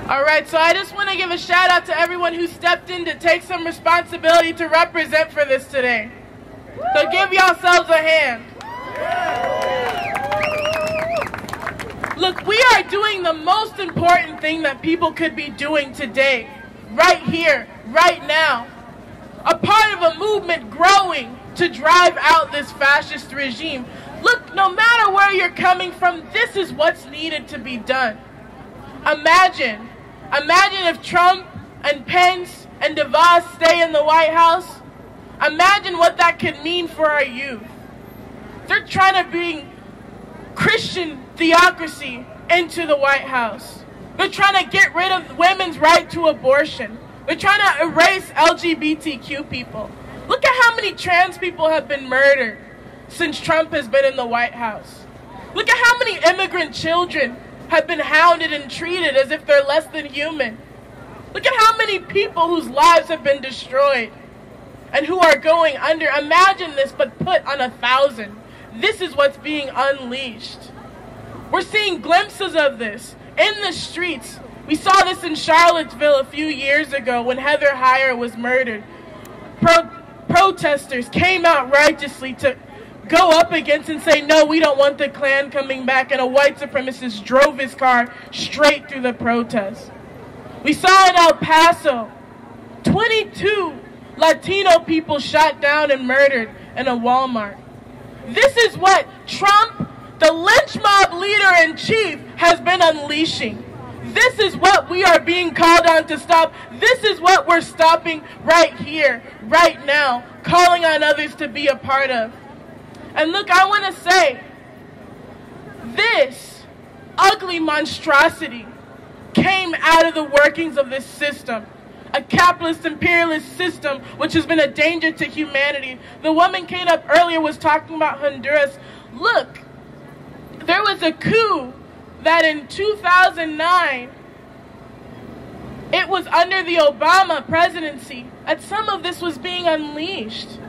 All right, so I just want to give a shout out to everyone who stepped in to take some responsibility to represent for this today. So give yourselves a hand. Look, we are doing the most important thing that people could be doing today, right here, right now. A part of a movement growing to drive out this fascist regime. Look, no matter where you're coming from, this is what's needed to be done. Imagine if Trump and Pence and DeVos stay in the White House. Imagine what that could mean for our youth. They're trying to bring Christian theocracy into the White House. They're trying to get rid of women's right to abortion. They're trying to erase LGBTQ people. Look at how many trans people have been murdered since Trump has been in the White House. Look at how many immigrant children have been hounded and treated as if they're less than human. Look at how many people whose lives have been destroyed and who are going under. Imagine this, but put on 1,000. This is what's being unleashed. We're seeing glimpses of this in the streets. We saw this in Charlottesville a few years ago when Heather Heyer was murdered. Protesters came out righteously to go up against and say, no, we don't want the Klan coming back, and a white supremacist drove his car straight through the protest. We saw in El Paso, 22 Latino people shot down and murdered in a Walmart. This is what Trump, the lynch mob leader-in-chief, has been unleashing. This is what we are being called on to stop. This is what we're stopping right here, right now, calling on others to be a part of. And look, I want to say, this ugly monstrosity came out of the workings of this system. A capitalist imperialist system which has been a danger to humanity. The woman came up earlier was talking about Honduras. Look, there was a coup that in 2009, it was under the Obama presidency that some of this was being unleashed.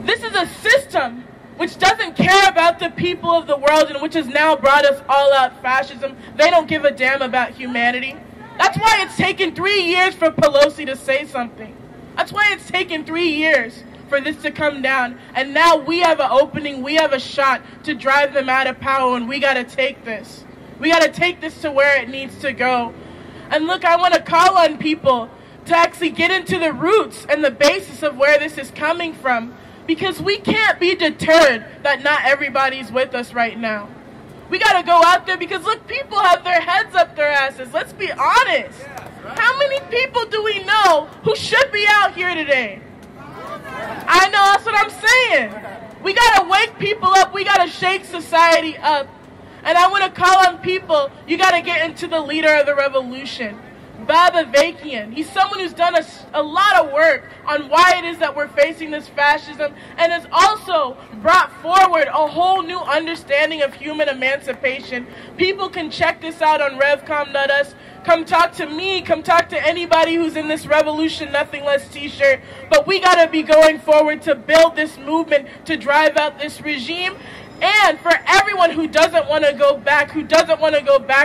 This is a system which doesn't care about the people of the world and which has now brought us all out fascism. They don't give a damn about humanity. That's why it's taken 3 years for Pelosi to say something. That's why it's taken 3 years for this to come down. And now we have an opening, we have a shot to drive them out of power, and we got to take this. We got to take this to where it needs to go. And look, I want to call on people to actually get into the roots and the basis of where this is coming from, because we can't be deterred that not everybody's with us right now. We got to go out there because, look, people have their heads up their asses. Let's be honest. How many people do we know who should be out here today? I know, that's what I'm saying. We got to wake people up. We got to shake society up. And I want to call on people, you got to get into the leader of the revolution, Baba Vakian. He's someone who's done a lot of work on why it is that we're facing this fascism, and has also brought forward a whole new understanding of human emancipation. People can check this out on revcom.us. Come talk to me, come talk to anybody who's in this Revolution Nothing Less t-shirt. But we got to be going forward to build this movement to drive out this regime. And for everyone who doesn't want to go back,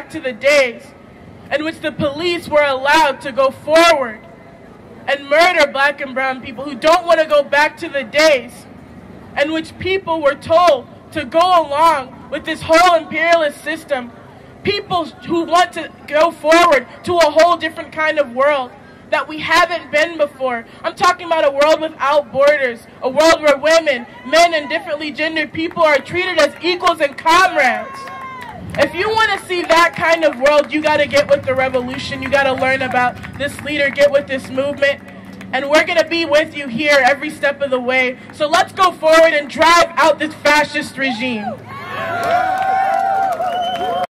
to the days in which the police were allowed to go forward and murder black and brown people, who don't want to go back to the days in which people were told to go along with this whole imperialist system, people who want to go forward to a whole different kind of world that we haven't been before. I'm talking about a world without borders, a world where women, men, and differently gendered people are treated as equals and comrades. If you want to see that kind of world, you got to get with the revolution. You got to learn about this leader, get with this movement. And we're going to be with you here every step of the way. So let's go forward and drive out this fascist regime.